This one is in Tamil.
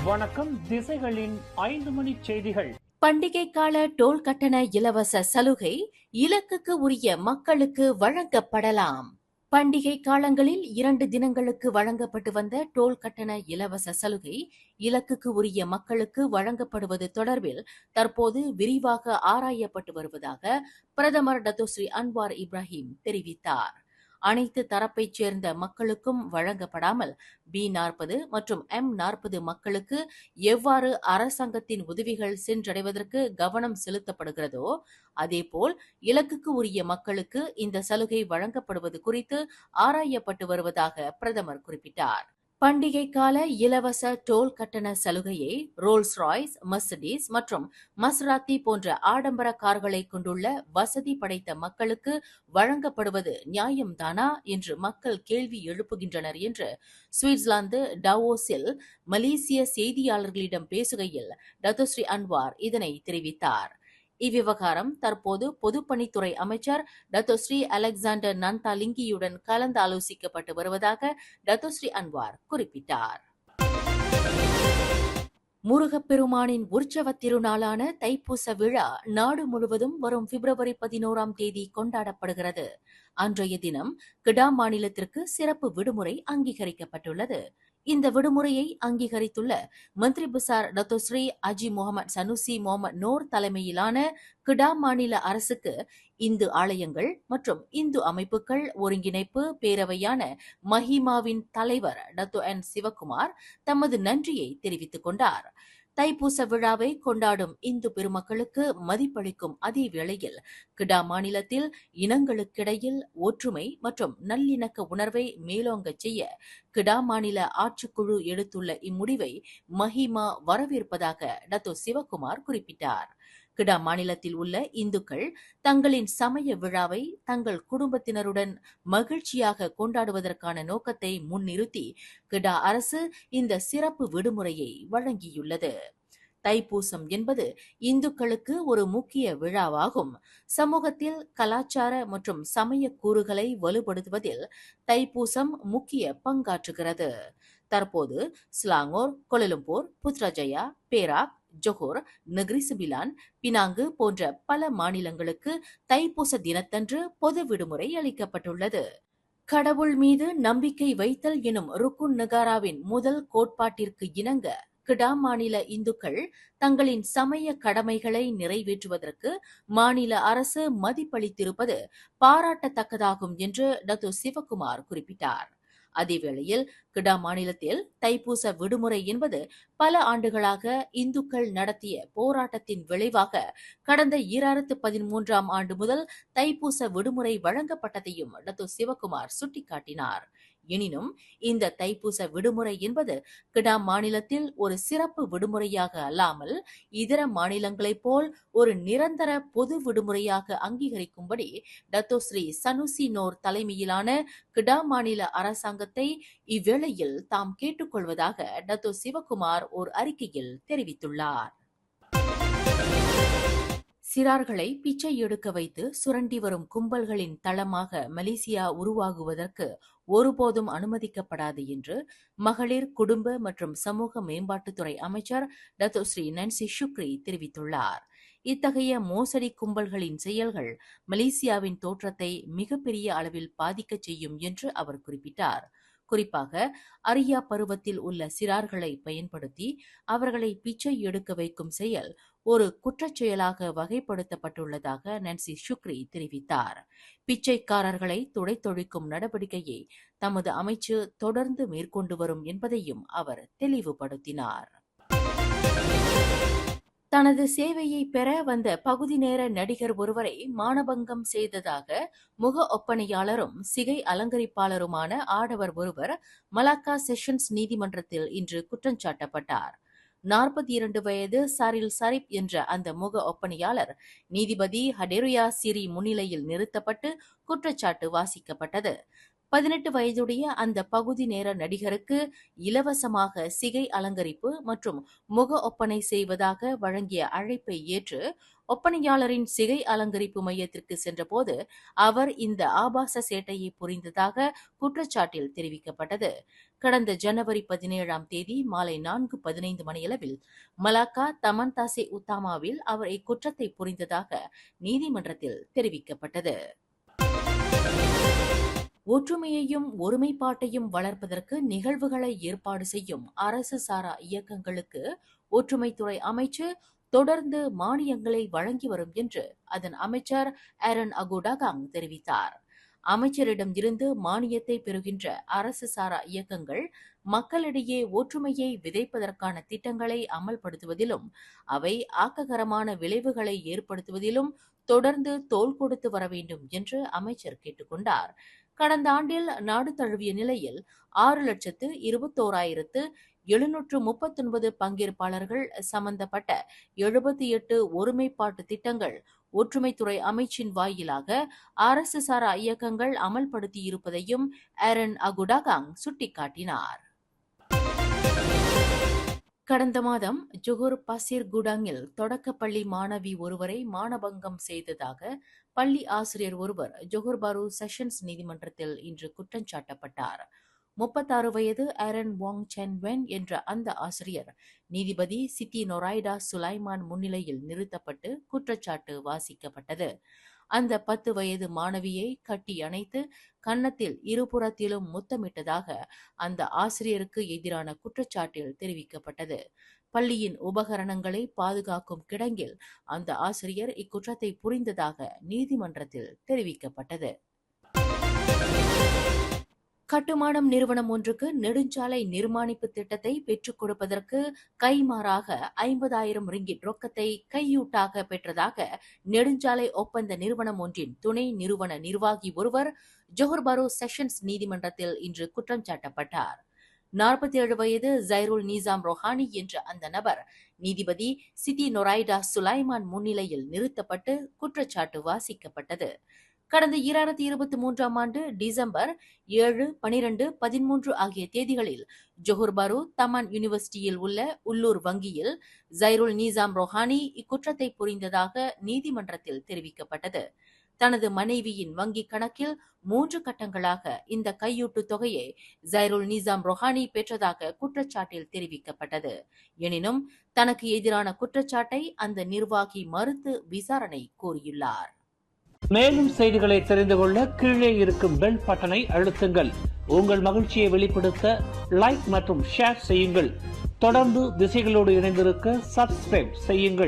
வணக்கம். திசைகளின் 5 மணி செய்திகள். பண்டிகை கால டோல் கட்டண இலவச சலுகை இலக்குக்கு உரிய மக்களுக்கு வழங்கப்படலாம். பண்டிகை காலங்களில் 2 தினங்களுக்கு வழங்கப்பட்டு வந்த டோல் கட்டண இலவச சலுகை இலக்குக்கு உரிய மக்களுக்கு வழங்கப்படுவது தொடர்பில் தற்போது விரிவாக ஆராயப்பட்டு வருவதாக பிரதமர் டத்தோஸ்ரீ அன்வார் இப்ராஹிம் தெரிவித்தார். அனைத்து தரப்பைச் சேர்ந்த மக்களுக்கும் வழங்கப்படாமல் B40 மற்றும் M40 மக்களுக்கு எவ்வாறு அரசாங்கத்தின் உதவிகள் சென்றடைவதற்கு கவனம் செலுத்தப்படுகிறதோ அதேபோல் இலக்குக்கு உரிய மக்களுக்கு இந்த சலுகை வழங்கப்படுவது குறித்து ஆராயப்பட்டு வருவதாக பிரதமர் குறிப்பிட்டார். பண்டிகை கால இலவச டோல் கட்டண சலுகையை ரோல்ஸ் ராய்ஸ், மெர்சிடிஸ் மற்றும் மஸ்ராத்தி போன்ற ஆடம்பர கார்களை கொண்டுள்ள வசதி படைத்த மக்களுக்கு வழங்கப்படுவது நியாயம்தானா என்று மக்கள் கேள்வி எழுப்புகின்றனர் என்று சுவிட்சர்லாந்து டாவோஸில் மலேசிய செய்தியாளர்களிடம் பேசுகையில் டத்தோஸ்ரீ அன்வார் இதனை தெரிவித்தார். இவ்விவகாரம் தற்போது பொதுப்பணித்துறை அமைச்சர் டத்தோஸ்ரீ அலெக்சாண்டர் நந்தாலிங்கியுடன் கலந்து ஆலோசிக்கப்பட்டு வருவதாக டத்தோஸ்ரீ அன்வார் குறிப்பிட்டார். முருகப்பெருமானின் உற்சவ திருநாளான தைப்பூச விழா நாடு முழுவதும் வரும் பிப்ரவரி 11 கொண்டாடப்படுகிறது. அன்றைய தினம் கிடா மாநிலத்திற்கு சிறப்பு விடுமுறை அங்கீகரிக்கப்பட்டுள்ளது. இந்த விடுமுறையை அங்கீகரித்துள்ள மந்திரி பசார் டத்தோஸ்ரீ அஜி முகமது சனுசி முகமது நோர் தலைமையிலான கிடா மாநில அரசுக்கு இந்து ஆலயங்கள் மற்றும் இந்து அமைப்புகள் ஒருங்கிணைப்பு பேரவையான மஹிமாவின் தலைவர் டத்தோ என் சிவகுமார் தமது நன்றியை தெரிவித்துக் கொண்டார். தைப்பூச விழாவை கொண்டாடும் இந்து பெருமக்களுக்கு மதிப்பளிக்கும் அதே வேளையில் கிடா மாநிலத்தில் இனங்களுக்கிடையில் ஒற்றுமை மற்றும் நல்லிணக்க உணர்வை மேலோங்கச் செய்ய கிடா மாநில ஆட்சிக்குழு எடுத்துள்ள இம்முடிவை மஹிமா வரவேற்பதாக டத்தோ சிவகுமார் குறிப்பிட்டார். கிடா மாநிலத்தில் உள்ள இந்துக்கள் தங்களின் சமய விழாவை தங்கள் குடும்பத்தினருடன் மகிழ்ச்சியாக கொண்டாடுவதற்கான நோக்கத்தை முன்னிறுத்தி கிடா அரசு இந்த சிறப்பு விடுமுறையை வழங்கியுள்ளது. தைப்பூசம் என்பது இந்துக்களுக்கு ஒரு முக்கிய விழாவாகும். சமூகத்தில் கலாச்சார மற்றும் சமய கூறுகளை வலுப்படுத்துவதில் தைப்பூசம் முக்கிய பங்காற்றுகிறது. தற்போது Selangor, Kuala Lumpur, Putrajaya, Perak, Johor, Negeri Sembilan, Penang போன்ற பல மாநிலங்களுக்கு தைப்பூச தினத்தன்று பொது விடுமுறை அளிக்கப்பட்டுள்ளது. கடவுள் மீது நம்பிக்கை வைத்தல் எனும் ருக்குன் நகாராவின் முதல் கோட்பாட்டிற்கு இணங்க கிடா மாநில இந்துக்கள் தங்களின் சமய கடமைகளை நிறைவேற்றுவதற்கு மாநில அரசு மதிப்பளித்திருப்பது பாராட்டத்தக்கதாகும் என்று டத்தோ சிவகுமார் குறிப்பிட்டார். அதேவேளையில் கிடா மாநிலத்தில் தைப்பூச விடுமுறை என்பது பல ஆண்டுகளாக இந்துக்கள் நடத்திய போராட்டத்தின் விளைவாக கடந்த 2013 முதல் தைப்பூச விடுமுறை வழங்கப்பட்டதையும் டத்தோ சிவகுமார் சுட்டிக்காட்டினார். எனினும் இந்த தைப்பூச விடுமுறை என்பது கிடா மாநிலத்தில் ஒரு சிறப்பு விடுமுறையாக அல்லாமல் இதர மாநிலங்களைப் போல் ஒரு நிரந்தர பொது விடுமுறையாக அங்கீகரிக்கும்படி டத்தோஸ்ரீ சனுசி நோர் தலைமையிலான கிடா மாநில அரசாங்கத்தை இவ்வேளையில் தாம் கேட்டுக்கொள்வதாக டத்தோ சிவகுமார் ஒரு அறிக்கையில் தெரிவித்துள்ளார். சிறார்களை பிச்சை எடுக்க வைத்து சுரண்டி வரும் கும்பல்களின் தளமாக மலேசியா உருவாகுவதற்கு ஒருபோதும் அனுமதிக்கப்படாது என்று மகளிர், குடும்ப மற்றும் சமூக மேம்பாட்டுத்துறை அமைச்சர் டத்தோஸ்ரீ நான்சி ஷுக்ரி தெரிவித்துள்ளார். இத்தகைய மோசடி கும்பல்களின் செயல்கள் மலேசியாவின் தோற்றத்தை மிகப்பெரிய அளவில் பாதிக்கச் செய்யும் என்று அவர் குறிப்பிட்டார். குறிப்பாக அரியா பருவத்தில் உள்ள சிறார்களை பயன்படுத்தி அவர்களை பிச்சை எடுக்க வைக்கும் செயல் ஒரு குற்றச் செயலாக வகைப்படுத்தப்பட்டுள்ளதாக நான்சி ஷுக்ரி தெரிவித்தார். பிச்சைக்காரர்களை துடைத்தொழிக்கும் நடவடிக்கையை தமது அமைச்சு தொடர்ந்து மேற்கொண்டு வரும் என்பதையும் அவர் தெளிவுபடுத்தினார். தனது சேவையை பெற வந்த பகுதி நேர நடிகர் ஒருவரை மானபங்கம் செய்ததாக முக ஒப்பனையாளரும் சிகை அலங்கரிப்பாளருமான ஆடவர் ஒருவர் மலாக்கா செஷன்ஸ் நீதிமன்றத்தில் இன்று குற்றஞ்சாட்டப்பட்டார். 42 வயது சாரில் சரிப் என்ற அந்த முக ஒப்பனையாளர் நீதிபதி ஹடேருயா சிரி முன்னிலையில் நிறுத்தப்பட்டு குற்றச்சாட்டு வாசிக்கப்பட்டது. 18 வயதுடைய அந்த பகுதி நேர நடிகருக்கு இலவசமாக சிகை அலங்கரிப்பு மற்றும் முக ஒப்பனை செய்வதாக வழங்கிய அழைப்பை ஏற்று ஒப்பனையாளரின் சிகை அலங்கரிப்பு மையத்திற்கு சென்றபோது அவர் இந்த ஆபாச சேட்டையை புரிந்ததாக குற்றச்சாட்டில் தெரிவிக்கப்பட்டது. கடந்த ஜனவரி 17ஆம் தேதி மாலை 4:15 மணியளவில் மலாக்கா தமன்தாசே உத்தாமாவில் அவர் இக்குற்றத்தை புரிந்ததாக நீதிமன்றத்தில் தெரிவிக்கப்பட்டது. ஒற்றுமையையும் ஒருமைப்பாட்டையும் வளர்ப்பதற்கு நிகழ்வுகளை ஏற்பாடு செய்யும் அரசு சாரா இயக்கங்களுக்கு ஒற்றுமைத்துறை அமைச்சு தொடர்ந்து மானியங்களை வழங்கி வரும் என்று அதன் அமைச்சர் ஆரன் அகுடாகாங் தெரிவித்தார். அமைச்சரிடம் இருந்து மானியத்தை பெறுகின்ற அரசு சாரா இயக்கங்கள் மக்களிடையே ஒற்றுமையை விதைப்பதற்கான திட்டங்களை அமல்படுத்துவதிலும் அவை ஆக்ககரமான விளைவுகளை ஏற்படுத்துவதிலும் தொடர்ந்து தோள் கொடுத்து வர வேண்டும் என்று அமைச்சர் கேட்டுக்கொண்டார். கடந்த ஆண்டில் நாடு தழுவிய நிலையில் 6,21,739 பங்கேற்பாளர்கள் சம்பந்தப்பட்ட 78 ஒருமைப்பாட்டு திட்டங்கள் ஒற்றுமைத்துறை அமைச்சின் வாயிலாக அரசு சாரா இயக்கங்கள் அமல்படுத்தியிருப்பதையும் ஆரன் அகுடாகாங் சுட்டிக்காட்டினார். கடந்த மாதம் ஜொஹூர் பசீர்குடாங்கில் தொடக்கப்பள்ளி மாணவி ஒருவரை மானபங்கம் செய்ததாக பள்ளி ஆசிரியர் ஒருவர் ஜொஹூர் பாரு செஷன்ஸ் நீதிமன்றத்தில் இன்று குற்றம் சாட்டப்பட்டார். 36 வயது ஆரன் வாங் சென் வென் என்ற அந்த ஆசிரியர் நீதிபதி சித்தி நொராய்டா சுலைமான் முன்னிலையில் நிறுத்தப்பட்டு குற்றச்சாட்டு வாசிக்கப்பட்டது. அந்த 10 வயது மாணவியை கட்டி அணைத்து கன்னத்தில் இருபுறத்திலும் முத்தமிட்டதாக அந்த ஆசிரியருக்கு எதிரான குற்றச்சாட்டில் தெரிவிக்கப்பட்டது. பள்ளியின் உபகரணங்களை பாதுகாக்கும் கிடங்கில் அந்த ஆசிரியர் இக்குற்றத்தை புரிந்ததாக நீதிமன்றத்தில் தெரிவிக்கப்பட்டது. கட்டுமானம் நிறுவனம் ஒன்றுக்கு நெடுஞ்சாலை நிர்மாணிப்பு திட்டத்தை பெற்றுக் கொடுப்பதற்கு கைமாறாக 50,000 ரிங்கிட் ரொக்கத்தை கையூட்டாக பெற்றதாக நெடுஞ்சாலை ஒப்பந்த நிறுவனம் ஒன்றின் துணை நிறுவன நிர்வாகி ஒருவர் ஜொஹூர் பாரு செஷன்ஸ் நீதிமன்றத்தில் இன்று குற்றம் சாட்டப்பட்டார். 47 வயது ஜைருல் நிசாம் ரொஹானி என்ற அந்த நபர் நீதிபதி சித்தி நொராய்டா சுலைமான் முன்னிலையில் நிறுத்தப்பட்டு குற்றச்சாட்டு வாசிக்கப்பட்டது. கடந்த 2023ஆம் ஆண்டு டிசம்பர் 7, 12, 13 ஆகிய தேதிகளில் ஜொஹூர் பாரு தமான் யூனிவர்சிட்டியில் உள்ள உள்ளூர் வங்கியில் ஜைருல் நிசாம் ரொஹானி இக்குற்றத்தை புரிந்ததாக நீதிமன்றத்தில் தெரிவிக்கப்பட்டது. தனது மனைவியின் வங்கிக் கணக்கில் 3 கட்டங்களாக இந்த கையூட்டு தொகையை ஜைருல் நிசாம் ரொஹானி பெற்றதாக குற்றச்சாட்டில் தெரிவிக்கப்பட்டது. எனினும் தனக்கு எதிரான குற்றச்சாட்டை அந்த நிர்வாகி மறுத்து விசாரணை கோரியுள்ளார். மேலும் செய்திகளை தெரிந்து கொள்ள கீழே இருக்கும் பெல் பட்டனை அழுத்துங்கள். உங்கள் மகிழ்ச்சியை வெளிப்படுத்த லைக் மற்றும் ஷேர் செய்யுங்கள். தொடர்ந்து திசைகளோடு இணைந்திருக்க சப்ஸ்கிரைப் செய்யுங்கள்.